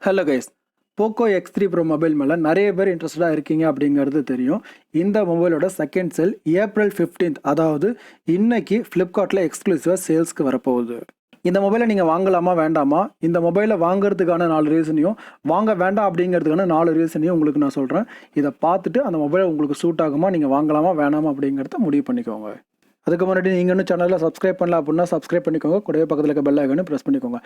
Hello guys, Poco X3 Pro mobile மேலே நிறைய பேர் இன்ட்ரெஸ்டடாக இருக்கீங்க அப்படிங்கிறது தெரியும். இந்த மொபைலோட செகண்ட் சேல் ஏப்ரல் 15, அதாவது இன்னைக்கு ஃப்ளிப்கார்ட்டில் எக்ஸ்க்ளூசிவாக சேல்ஸ்க்கு வரப்போகுது. இந்த மொபைலை நீங்கள் வாங்கலாமா வேண்டாமா, இந்த மொபைலை வாங்குறதுக்கான 4 ரீசனையும், வாங்க வேண்டாம் அப்படிங்கிறதுக்கான 4 ரீசனையும் உங்களுக்கு நான் சொல்கிறேன். இதை பார்த்துட்டு அந்த மொபைலை உங்களுக்கு சூட் ஆகுமா, நீங்கள் வாங்கலாமா வேணாமா அப்படிங்கிறத முடிவு பண்ணிக்கோங்க. அதுக்கு முன்னாடி நீங்கள் இன்னும் சேனலில் சப்ஸ்கிரைப் பண்ணல அப்படின்னா சப்ஸ்கிரைப் பண்ணிக்கோங்க. கூடவே பக்கத்தில் இருக்க பெல் ஐகானை ப்ரெஸ் பண்ணிக்கோங்க.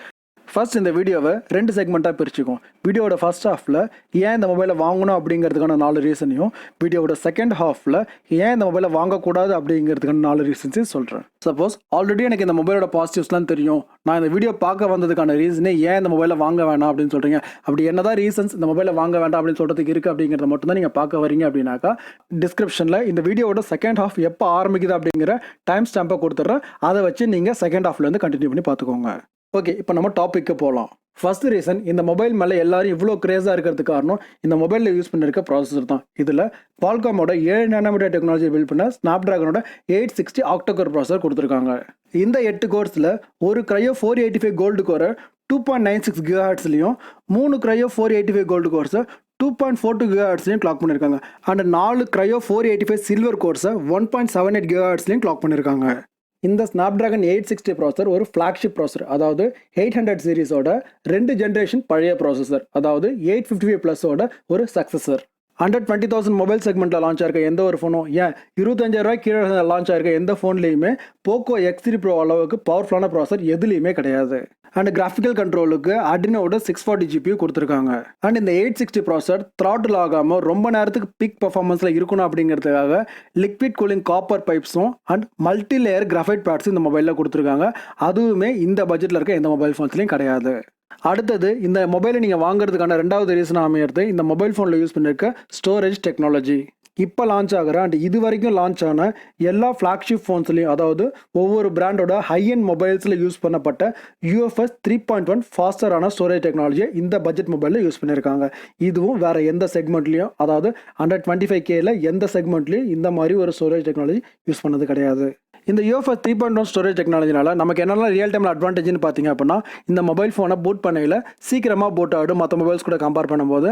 ஃபர்ஸ்ட் இந்த வீடியோவை 2 செக்மெண்ட்டாக பிரிச்சுக்கும். வீடியோட ஃபர்ஸ்ட் ஹாஃபில் ஏன் இந்த மொபைலை வாங்கணும் அப்படிங்கிறதுக்கான 4 ரீசனையும், வீடியோட செகண்ட் ஹாஃபில் ஏன் இந்த மொபைலை வாங்கக்கூடாது அப்படிங்கிறதுக்கான 4 ரீசன்ஸையும் சொல்கிறேன். சப்போஸ் ஆல்ரெடி எனக்கு இந்த மொபைலோட பாசிட்டிவ்ஸ்லாம் தெரியும், நான் இந்த வீடியோ பார்க்க வந்ததுக்கான ரீசனே ஏன் இந்த மொபைலை வாங்க வேணாம் அப்படின்னு சொல்கிறீங்க, அப்படி என்னதான் ரீசன்ஸ் இந்த மொபைலை வாங்க வேண்டாம் அப்படின்னு சொல்கிறதுக்கு இருக்குது அப்படிங்கிறத மட்டும் தான் நீங்கள் பார்க்க வரீங்க அப்படின்னாக்கா, டிஸ்கிரிப்ஷனில் இந்த வீடியோட செகண்ட் ஹாஃப் எப்போ ஆரம்பிக்குது அப்படிங்கிற டைம் ஸ்டாம்பை கொடுத்துட்றேன். அதை வச்சு நீங்கள் செகண்ட் ஹாஃப்லேருந்து கண்டினியூ பண்ணி பார்த்துக்கோங்க. ஓகே, இப்போ நம்ம டாப்பிக்கு போகலாம். ஃபர்ஸ்ட் ரீசன், இந்த மொபைல் மேலே எல்லாரும் இவ்வளோ கிரேஸாக இருக்கிறதுக்கு காரணம் இந்த மொபைலில் யூஸ் பண்ணிருக்க ப்ராசஸர் தான். இதில் பால்காமோட 7 nm டெக்னாலஜி பில்ட் பண்ண ஸ்னாப்டிராகனோட 860 ஆக்டோகோர் ப்ராசஸர் கொடுத்துருக்காங்க. இந்த 8 கோர்ஸில் ஒரு க்ரையோ 485 கோல்டு கோரை 2.96 GHzலையும், 3 க்ரையோ 485 கோல்டு கோர்ஸை 2.42 GHzலையும் கிளாக் பண்ணியிருக்காங்க. அண்ட் 4 க்ரையோ 485 சில்வர் கோர்ஸை 1.78 GHzலையும் கிளாக் பண்ணியிருக்காங்க. இந்த ஸ்னாப்டிராகன் 860 ப்ராசஸர் ஒரு ஃப்ளாக்ஷிப் ப்ராசஸர், அதாவது 800 சீரிஸோட 2 ஜென்ரேஷன் பழைய ப்ராசஸர், அதாவது 855 ப்ளஸோட ஒரு சக்சஸர். 120,000 மொபைல் செக்மெண்ட்டில் லான்ச் ஆயிருக்க எந்த ஒரு ஃபோனும், ஏன் 25,000 கீழே லான்ச் ஆயிருக்க எந்த ஃபோன்லேயுமே போக்கோ X3 Pro அளவுக்கு பவர்ஃபுல்லான ப்ராசஸர் எதுலேயுமே கிடையாது. அண்ட் கிராஃபிக்கல் கண்ட்ரோலுக்கு அட்ரினோட 640 GPU கொடுத்துருக்காங்க. அண்ட் இந்த 860 ப்ராசஸர் த்ராட்டில் ஆகாமல் ரொம்ப நேரத்துக்கு பீக் பர்ஃபார்மன்ஸில் இருக்கணும் அப்படிங்கிறதுக்காக லிக்விட் கூலிங் காப்பர் பைப்ஸும் அண்ட் மல்டி லேயர் கிராஃபைட் பேட்ஸும் இந்த மொபைலில் கொடுத்துருக்காங்க. அதுவுமே இந்த பட்ஜெட்டில் இருக்க எந்த மொபைல் ஃபோன்ஸ்லையும் கிடையாது. அடுத்தது, இந்த மொபைலை நீங்கள் வாங்குறதுக்கான 2வது ரீசன் அமையிறது இந்த மொபைல் ஃபோனில் யூஸ் பண்ணியிருக்க ஸ்டோரேஜ் டெக்னாலஜி. இப்போ லான்ச் ஆகிற அண்ட் இது வரைக்கும் லான்ச் ஆன எல்லா ஃப்ளாக்ஷிப் ஃபோன்ஸ்லையும், அதாவது ஒவ்வொரு பிராண்டோட ஹை அண்ட் மொபைல்ஸில் யூஸ் பண்ணப்பட்ட UFS 3.1 ஃபாஸ்டரான ஸ்டோரேஜ் டெக்னாலஜியை இந்த பட்ஜெட் மொபைலில் யூஸ் பண்ணியிருக்காங்க. இதுவும் வேறு எந்த செக்மெண்ட்லையும், அதாவது 125Kல எந்த செக்மெண்ட்லையும் இந்த மாதிரி ஒரு ஸ்டோரேஜ் டெக்னாலஜி யூஸ் பண்ணது கிடையாது. இந்த UFS 3.1 ஸ்டோரேஜ் டெக்னாலஜினால நமக்கு என்னெல்லாம் ரியல் டைமில் அட்வான்டேஜ்னு பார்த்தீங்க அப்படின்னா, இந்த மொபைல் ஃபோனை பூட் பண்ணையில் சீக்கிரமாக பூட் ஆகிடும் மற்ற மொபைல்ஸ் கூட கம்பேர் பண்ணும்போது.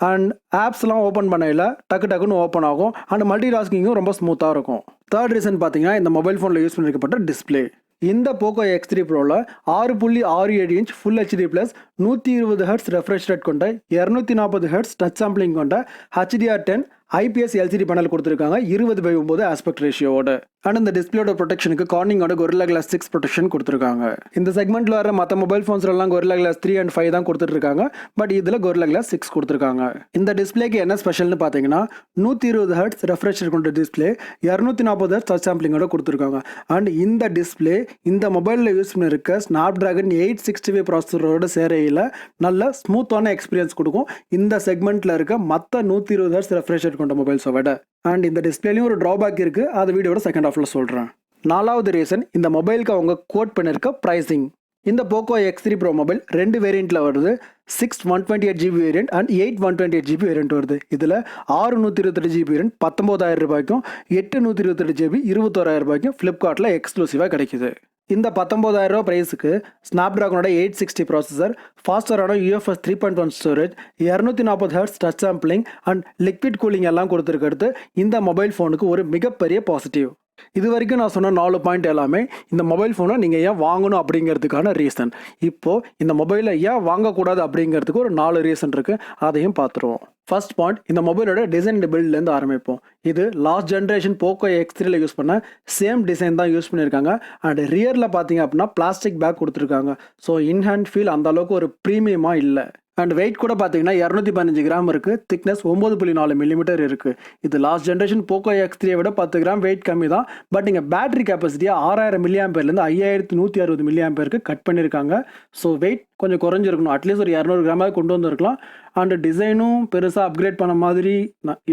அண்ட் ஆப்ஸ்லாம் ஓப்பன் பண்ணையில் டக்குன்னு ஓப்பன் ஆகும். அண்ட் மல்டி டாஸ்கிங்கும் ரொம்ப ஸ்மூத்தாக இருக்கும். தேர்ட் ரீசன் பார்த்தீங்கன்னா, இந்த மொபைல் ஃபோனில் யூஸ் பண்ணியிருக்கப்பட்ட டிஸ்பிளே. இந்த Poco X3 Proவில் 6.67 inch full HD plus 120 Hz refresh rate கொண்ட 240 Hz டச் சாம்பிளிங் கொண்ட HDR10 IPS LCD பேனல் கொடுத்துருக்காங்க 20:9 ஆஸ்பெக்ட் ரேஷியோட. அண்ட் இந்த டிஸ்பிளேயோட ப்ரொடெக்ஷனுக்கு கார்னிங்கோட Gorilla Glass 6 ப்ரொடெக்ஷன் கொடுத்துருக்காங்க. இந்த செக்மெண்ட்டில் வர மற்ற மொபைல் ஃபோன்ஸ்லாம் Gorilla Glass 3 and 5 தான் கொடுத்துட்ருக்காங்க. பட் இதில் Gorilla Glass 6 கொடுத்துருக்காங்க. இந்த டிஸ்பிளேக்கு என்ன ஸ்பெஷல்னு பார்த்தீங்கன்னா, 120 Hz ரெஃப்ரெஷ் ரேட் கொண்ட டிஸ்பிளே 240 Hz டச் சாம்பிளிங்கோட கொடுத்துருக்காங்க. அண்ட் இந்த டிஸ்பிளே இந்த மொபைலில் யூஸ் பண்ணிருக்க ஸ்னாப்டிராகன் 865 ப்ராசஸரோட சேரையில் நல்ல ஸ்மூத்தான எக்ஸ்பீரியன்ஸ் கொடுக்கும் இந்த செக்மெண்ட்டில் இருக்க மற்ற 120 Hz ரெஃப்ரெஷ் ரேட் கொண்ட மொபைல்ஸை விட. அண்ட் இந்த டிஸ்பிளேலையும் ஒரு ட்ராபேக் இருக்குது, அது வீடியோட செகண்ட் ஹாஃபில் சொல்கிறேன். 4வது ரீசன், இந்த மொபைலுக்கு அவங்க கோட் பண்ணியிருக்க ப்ரைஸிங். இந்த போக்கோ X3 Pro மொபைல் 2 வேரியண்ட்டில் வருது. 6 128GB variant and 8 128GB variant வருது. இதில் 6 128GB வேரியண்ட் 19,000 ரூபாய்க்கும், 8 128GB 21,000 ரூபாய்க்கும் ஃப்ளிப்கார்ட்டில் எக்ஸ்க்ளூசிவாக கிடைக்குது. இந்த 19,000 ரூபா ப்ரைஸுக்கு ஸ்னாப்டிராகனோட 860 ப்ராசஸர், ஃபாஸ்டரான UFS 3.1 storage, 240 Hz touch sampling and liquid cooling எல்லாம் கொடுத்துருக்கிறது இந்த மொபைல் ஃபோனுக்கு ஒரு மிகப்பெரிய பாசிட்டிவ். இது வரைக்கும் நான் சொன்ன 4 பாயிண்ட் எல்லாமே இந்த மொபைல் ஃபோனை நீங்கள் ஏன் வாங்கணும் அப்படிங்கிறதுக்கான ரீசன். இப்போது இந்த மொபைலை ஏன் வாங்கக்கூடாது அப்படிங்கிறதுக்கு ஒரு 4 ரீசன் இருக்குது, அதையும் பார்த்துருவோம். ஃபர்ஸ்ட் பாயிண்ட், இந்த மொபைலோட டிசைன் பில்ட்லேருந்து ஆரம்பிப்போம். இது லாஸ்ட் ஜென்ரேஷன் போக்கோ X3ல யூஸ் பண்ண சேம் டிசைன் தான் யூஸ் பண்ணியிருக்காங்க. அண்ட் ரியரில் பார்த்தீங்க அப்படின்னா பிளாஸ்டிக் பேக் கொடுத்துருக்காங்க. ஸோ இன்ஹேண்ட் ஃபீல் அந்த அளவுக்கு ஒரு ப்ரீமியமாக இல்லை. அண்ட் வெயிட் கூட பார்த்தீங்கன்னா 215 கிராம் இருக்குது. திக்னஸ் 9.4 மில்லிமீட்டர் இருக்குது. இது லாஸ்ட் ஜென்ரேஷன் போக்கோ X3 விட 10 கிராம் வெயிட் கம்மி தான். பட் இங்கே பேட்டரி கெப்பாசிட்டியை 6000 mAh 5160 mAh கட் பண்ணியிருக்காங்க. ஸோ வெயிட் கொஞ்சம் குறைஞ்சிருக்கணும், அட்லீஸ்ட் ஒரு 200 கிராமாக கொண்டு வந்திருக்கலாம். அண்ட் டிசைனும் பெருசாக அப்கிரேட் பண்ண மாதிரி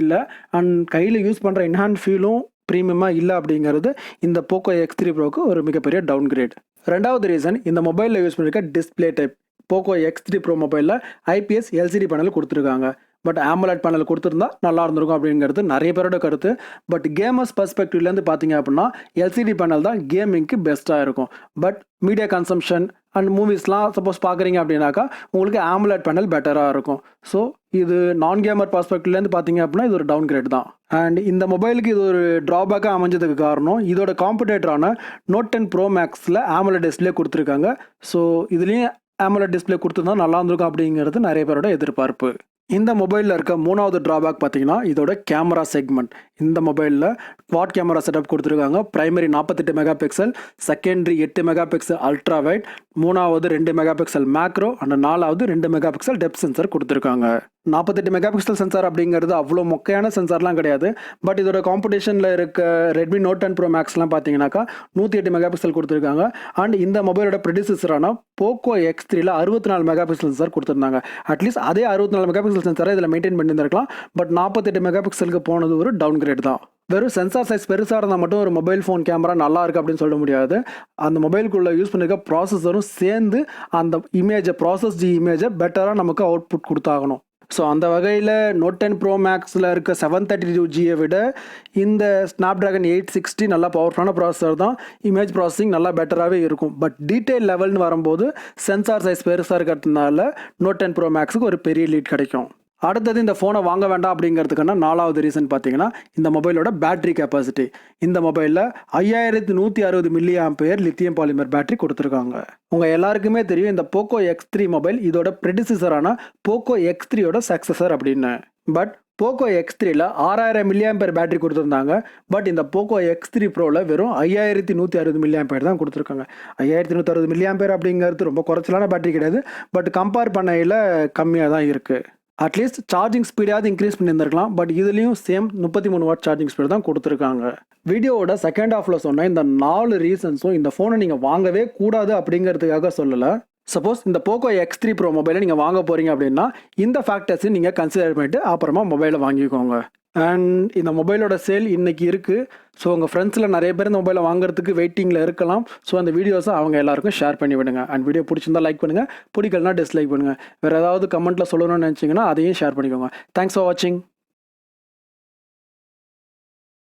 இல்லை. அண்ட் கையில் யூஸ் பண்ணுற இன்ஹேண்ட் ஃபீலும் ப்ரீமியமாக இல்லை அப்படிங்கிறது இந்த போக்கோ X3 Proக்கு ஒரு மிகப்பெரிய டவுன் கிரேட். 2வது ரீசன், இந்த மொபைலில் யூஸ் பண்ணியிருக்க display type. Poco X3 Pro மொபைலில் IPS LCD பேனல் கொடுத்துருக்காங்க. பட் AMOLED பேனல் கொடுத்துருந்தா நல்லா இருந்திருக்கும் அப்படிங்கிறது நிறைய பேரோட கருத்து. பட் கேமர்ஸ் பர்ஸ்பெக்டிவ்லேருந்து பார்த்தீங்க அப்படின்னா எல்சிடி பேனல் தான் கேமிங்க்கு பெஸ்ட்டாக இருக்கும். பட் மீடியா கன்சம்ஷன் அண்ட் மூவிஸ்லாம் சப்போஸ் பார்க்குறீங்க அப்படின்னாக்கா உங்களுக்கு AMOLED பேனல் பெட்டராக இருக்கும். ஸோ இது நான் கேமர் பர்ஸ்பெக்டிவ்லேருந்து பார்த்தீங்க அப்படின்னா இது ஒரு டவுன் கிரேட் தான். அண்ட் இந்த மொபைலுக்கு இது ஒரு ட்ராபேக்காக அமைஞ்சதுக்கு காரணம் இதோட காம்படேட்டரான Note 10 Pro Maxல AMOLED டிஸ்பிளே கொடுத்துருக்காங்க. ஸோ இதுலேயும் AMOLED டிஸ்பிளே கொடுத்துருந்தா நல்லா இருந்திருக்கும் அப்படிங்கிறது நிறைய பேரோட எதிர்பார்ப்பு. இந்த மொபைலில் இருக்க மூணாவது ட்ராபேக் பார்த்தீங்கன்னா இதோட கேமரா செக்மெண்ட். இந்த மொபைலில் குவாட் கேமரா செட்டப் கொடுத்துருக்காங்க. Primary 48 mega pixel, secondary 8 mega pixel ultra wide, மூணாவது 2 மெகா பிக்சல் மேக்ரோ அண்ட் நாலாவது 2 மெகா பிக்சல் டெப்த் சென்சார் கொடுத்துருக்காங்க. 48 மெகா பிக்சல் சென்சார் அப்படிங்கிறது அவ்வளோ மொக்கையான சென்சார்லாம் கிடையாது. பட் இதோட காம்படிஷனில் இருக்க ரெட்மி Note 10 Pro Maxலாம் பார்த்தீங்கன்னாக்கா 108 மெகா பிக்சல் கொடுத்துருக்காங்க. அண்ட் இந்த மொபைலோட ப்ரெடிசஸரான Poco X3ல 64 மெகா பிக்சல் சென்சார் கொடுத்துருந்தாங்க. அட்லீஸ்ட் அதே 64 மெகா பிக்சல் சென்சாரை இதில் மெயின்டைன் பண்ணியிருந்திருக்கலாம். பட் 48 மெகா பிக்சலுக்கு போனது ஒரு டவுன் கிரேட் தான். வெறும் சென்சார் சைஸ் பெருசாக இருந்தால் மட்டும் ஒரு மொபைல் ஃபோன் கேமரா நல்லா இருக்குது அப்படின்னு சொல்ல முடியாது. அந்த மொபைலுக்குள்ளே யூஸ் பண்ணியிருக்க ப்ராசஸரும் சேர்ந்து அந்த ப்ராசஸ்டு இமேஜை பெட்டராக நமக்கு அவுட்புட் கொடுத்தாகணும். ஸோ அந்த வகையில் Note 10 Pro Maxல இருக்க 732Gயை விட இந்த Snapdragon 860 நல்லா பவர்ஃபுல்லான ப்ராசஸர் தான். இமேஜ் ப்ராசஸிங் நல்லா பெட்டராகவே இருக்கும். பட் டீட்டெயில் லெவல்னு வரும்போது சென்சார் சைஸ் பெருசாக இருக்கிறதுனால Note 10 Pro Maxக்கு ஒரு பெரிய லீட் கிடைக்கும். அடுத்தது இந்த ஃபோனை வாங்க வேண்டாம் அப்படிங்கிறதுக்கான நாலாவது ரீசன் பார்த்தீங்கன்னா இந்த மொபைலோட பேட்டரி கெப்பாசிட்டி. இந்த மொபைலில் 5160 mAh லித்தியம் பாலிமர் பேட்டரி கொடுத்துருக்காங்க. உங்கள் எல்லாருக்குமே தெரியும் இந்த Poco X3 மொபைல் இதோட ப்ரெடிசஸரான Poco X3யோட சக்ஸஸர் அப்படின்னு. பட் Poco X3ல 6000 mAh பேட்டரி கொடுத்துருந்தாங்க. பட் இந்த Poco X3 Proவில் வெறும் 5160 mAh தான் கொடுத்துருக்காங்க. 5160 mAh அப்படிங்கிறது ரொம்ப குறைச்சலான பேட்டரி கிடையாது. பட் கம்பேர் பண்ணையில் கம்மியாக தான் இருக்குது. அட்லீஸ்ட் சார்ஜிங் ஸ்பீடாவது இன்க்ரீஸ் பண்ணியிருந்திருக்கலாம். பட் இதுலேயும் சேம் 33 வாட் சார்ஜிங் ஸ்பீடு தான் கொடுத்துருக்காங்க. வீடியோவோட செகண்ட் ஹாஃபில் சொன்ன இந்த 4 ரீசன்ஸும் இந்த ஃபோனை நீங்கள் வாங்கவே கூடாது அப்படிங்கிறதுக்காக சொல்லலை. சப்போஸ் இந்த Poco X3 Pro மொபைலை நீங்கள் வாங்க போகிறீங்க அப்படின்னா இந்த ஃபேக்டர்ஸையும் நீங்கள் கன்சிடர் பண்ணிட்டு அப்புறமா மொபைலை வாங்கிக்கோங்க. அண்ட் இந்த மொபைலோட சேல் இன்றைக்கி இருக்குது. ஸோ உங்கள் ஃப்ரெண்ட்ஸில் நிறைய பேர் இந்த மொபைலை வாங்குறதுக்கு வெயிட்டிங்கில் இருக்கலாம். ஸோ அந்த வீடியோஸை அவங்க எல்லாருக்கும் ஷேர் பண்ணி விடுங்க. அண்ட் வீடியோ பிடிச்சிருந்தா லைக் பண்ணுங்கள், பிடிக்கலனா டிஸ்லைக் பண்ணுங்கள். வேறு ஏதாவது கமெண்ட்டில் சொல்லணும்னு நினச்சிங்கன்னா அதையும் ஷேர் பண்ணிக்கோங்க. தேங்க்ஸ் ஃபார் வாட்சிங்.